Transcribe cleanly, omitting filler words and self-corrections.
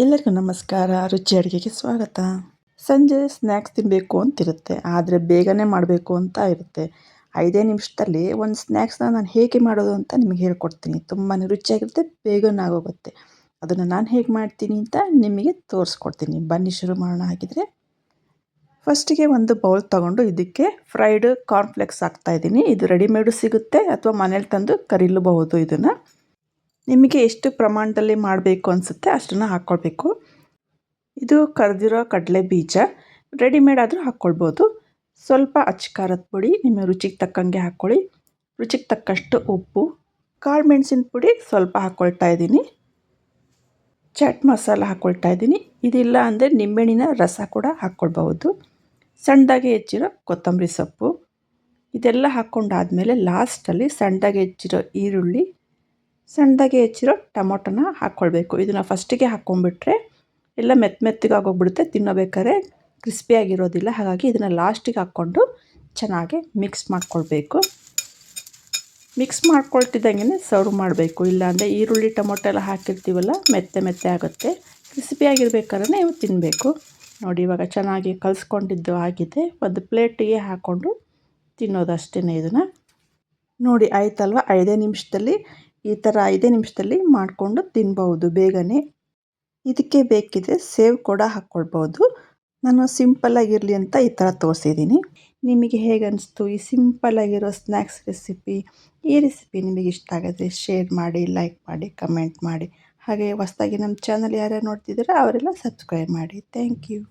ಎಲ್ಲರಿಗೂ ನಮಸ್ಕಾರ. ರುಚಿ ಅಡುಗೆಗೆ ಸ್ವಾಗತ. ಸಂಜೆ ಸ್ನ್ಯಾಕ್ಸ್ ತಿನ್ನಬೇಕು ಅಂತಿರುತ್ತೆ, ಆದರೆ ಬೇಗನೆ ಮಾಡಬೇಕು ಅಂತ ಇರುತ್ತೆ. 5 ನಿಮಿಷದಲ್ಲಿ ಒಂದು ಸ್ನ್ಯಾಕ್ಸ್ನ ನಾನು ಹೇಗೆ ಮಾಡೋದು ಅಂತ ನಿಮಗೆ ಹೇಳ್ಕೊಡ್ತೀನಿ. ತುಂಬಾ ರುಚಿಯಾಗಿರುತ್ತೆ, ಬೇಗನೆ ಆಗೋಗುತ್ತೆ. ಅದನ್ನು ನಾನು ಹೇಗೆ ಮಾಡ್ತೀನಿ ಅಂತ ನಿಮಗೆ ತೋರಿಸ್ಕೊಡ್ತೀನಿ. ಬನ್ನಿ ಶುರು ಮಾಡೋಣ. ಹಾಗಿದ್ರೆ ಫಸ್ಟಿಗೆ ಒಂದು ಬೌಲ್ ತೊಗೊಂಡು ಇದಕ್ಕೆ ಫ್ರೈಡ್ ಕಾರ್ನ್ಫ್ಲೆಕ್ಸ್ ಹಾಕ್ತಾಯಿದ್ದೀನಿ. ಇದು ರೆಡಿಮೇಡು ಸಿಗುತ್ತೆ ಅಥವಾ ಮನೇಲಿ ತಂದು ಕರೀಲೂಬಹುದು. ಇದನ್ನು ನಿಮಗೆ ಎಷ್ಟು ಪ್ರಮಾಣದಲ್ಲಿ ಮಾಡಬೇಕು ಅನಿಸುತ್ತೆ ಅಷ್ಟನ್ನು ಹಾಕ್ಕೊಳ್ಬೇಕು. ಇದು ಕರೆದಿರೋ ಕಡಲೆ ಬೀಜ, ರೆಡಿಮೇಡ್ ಆದರೂ ಹಾಕ್ಕೊಳ್ಬೋದು. ಸ್ವಲ್ಪ ಅಚ್ಚ ಖಾರದ ಪುಡಿ ನಿಮ್ಮ ರುಚಿಗೆ ತಕ್ಕಂಗೆ ಹಾಕ್ಕೊಳ್ಳಿ. ರುಚಿಗೆ ತಕ್ಕಷ್ಟು ಉಪ್ಪು, ಕಾಳು ಮೆಣಸಿನ ಪುಡಿ ಸ್ವಲ್ಪ ಹಾಕ್ಕೊಳ್ತಾ ಇದ್ದೀನಿ. ಚಾಟ್ ಮಸಾಲ ಹಾಕ್ಕೊಳ್ತಾ ಇದ್ದೀನಿ. ಇದಿಲ್ಲ ಅಂದರೆ ನಿಂಬೆಹಣ್ಣಿನ ರಸ ಕೂಡ ಹಾಕ್ಕೊಳ್ಬಹುದು. ಸಣ್ಣದಾಗಿ ಹೆಚ್ಚಿರೋ ಕೊತ್ತಂಬರಿ ಸೊಪ್ಪು ಇದೆಲ್ಲ ಹಾಕ್ಕೊಂಡಾದಮೇಲೆ ಲಾಸ್ಟಲ್ಲಿ ಸಣ್ಣದಾಗಿ ಹೆಚ್ಚಿರೋ ಈರುಳ್ಳಿ, ಸಣ್ಣದಾಗಿ ಹೆಚ್ಚಿರೋ ಟೊಮೊಟೊನ ಹಾಕ್ಕೊಳ್ಬೇಕು. ಇದನ್ನು ಫಸ್ಟಿಗೆ ಹಾಕ್ಕೊಂಡ್ಬಿಟ್ರೆ ಎಲ್ಲ ಮೆತ್ತಗಾಗೋಗ್ಬಿಡುತ್ತೆ, ತಿನ್ನೋಬೇಕಾದ್ರೆ ಕ್ರಿಸ್ಪಿಯಾಗಿರೋದಿಲ್ಲ. ಹಾಗಾಗಿ ಇದನ್ನು ಲಾಸ್ಟಿಗೆ ಹಾಕ್ಕೊಂಡು ಚೆನ್ನಾಗಿ ಮಿಕ್ಸ್ ಮಾಡ್ಕೊಳ್ಬೇಕು. ಮಿಕ್ಸ್ ಮಾಡ್ಕೊಳ್ತಿದ್ದಂಗೆ ಸರ್ವ್ ಮಾಡಬೇಕು. ಇಲ್ಲಾಂದರೆ ಈರುಳ್ಳಿ ಟೊಮೊಟೊ ಎಲ್ಲ ಹಾಕಿರ್ತೀವಲ್ಲ, ಮೆತ್ತೆ ಆಗುತ್ತೆ. ಕ್ರಿಸ್ಪಿಯಾಗಿರ್ಬೇಕಾದ್ರೆ ನೀವು ತಿನ್ನಬೇಕು. ನೋಡಿ, ಇವಾಗ ಚೆನ್ನಾಗಿ ಕಲಿಸ್ಕೊಂಡಿದ್ದು ಆಗಿದೆ. ಒಂದು ಪ್ಲೇಟಿಗೆ ಹಾಕ್ಕೊಂಡು ತಿನ್ನೋದಷ್ಟೇ. ಇದನ್ನು ನೋಡಿ ಆಯ್ತಲ್ವ. 5 ನಿಮಿಷದಲ್ಲಿ ಈ ಥರ 5 ನಿಮಿಷದಲ್ಲಿ ಮಾಡಿಕೊಂಡು ತಿನ್ಬಹುದು ಬೇಗನೆ. ಇದಕ್ಕೆ ಬೇಕಿದ್ರೆ ಸೇವ್ ಕೂಡ ಹಾಕ್ಕೊಳ್ಬೋದು. ನಾನು ಸಿಂಪಲ್ಲಾಗಿರಲಿ ಅಂತ ಈ ಥರ ತೋರಿಸಿದ್ದೀನಿ. ನಿಮಗೆ ಹೇಗೆ ಅನಿಸ್ತು ಈ ಸಿಂಪಲ್ಲಾಗಿರೋ ಸ್ನ್ಯಾಕ್ಸ್ ರೆಸಿಪಿ? ಈ ರೆಸಿಪಿ ನಿಮಗೆ ಇಷ್ಟ ಆಗಿದ್ರೆ ಶೇರ್ ಮಾಡಿ, ಲೈಕ್ ಮಾಡಿ, ಕಮೆಂಟ್ ಮಾಡಿ. ಹಾಗೆ ಹೊಸದಾಗಿ ನಮ್ಮ ಚಾನಲ್ ಯಾರ್ಯಾರು ನೋಡ್ತಿದ್ದೀರಾ ಅವರೆಲ್ಲ ಸಬ್ಸ್ಕ್ರೈಬ್ ಮಾಡಿ. Thank you.